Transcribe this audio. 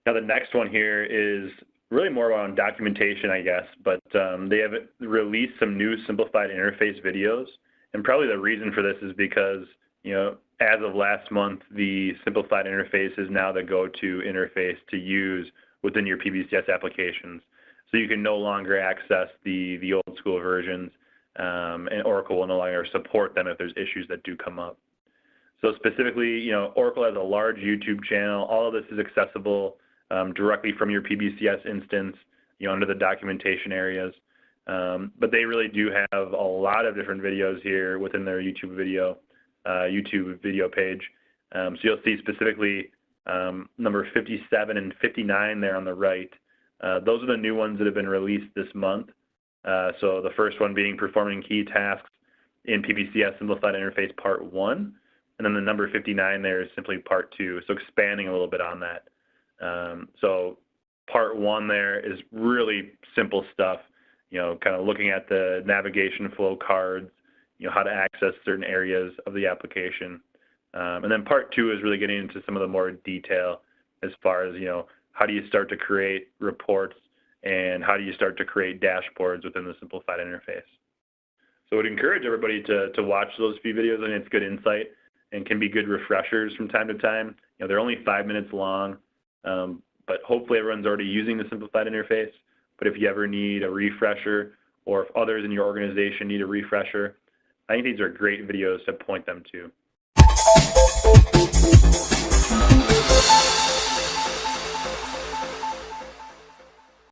Now the next one here is really more on documentation, I guess, but they have released some new simplified interface videos. And probably the reason for this is because, as of last month, the simplified interface is now the go-to interface to use within your PBCS applications. So you can no longer access the old school versions, and Oracle will no longer support them if there's issues that do come up. So specifically, Oracle has a large YouTube channel. All of this is accessible directly from your PBCS instance, under the documentation areas. But they really do have a lot of different videos here within their YouTube video page. So you'll see specifically number 57 and 59 there on the right. Those are the new ones that have been released this month. So the first one being performing key tasks in PBCS Simplified Interface Part 1. And then the number 59 there is simply Part 2, so expanding a little bit on that. So Part 1 there is really simple stuff, kind of looking at the navigation flow cards, how to access certain areas of the application. And then Part 2 is really getting into some of the more detail as far as, how do you start to create reports and how do you start to create dashboards within the simplified interface. So I would encourage everybody to watch those few videos, and it's good insight and can be good refreshers from time to time. They're only 5 minutes long, but hopefully everyone's already using the simplified interface. But if you ever need a refresher, or if others in your organization need a refresher, I think these are great videos to point them to.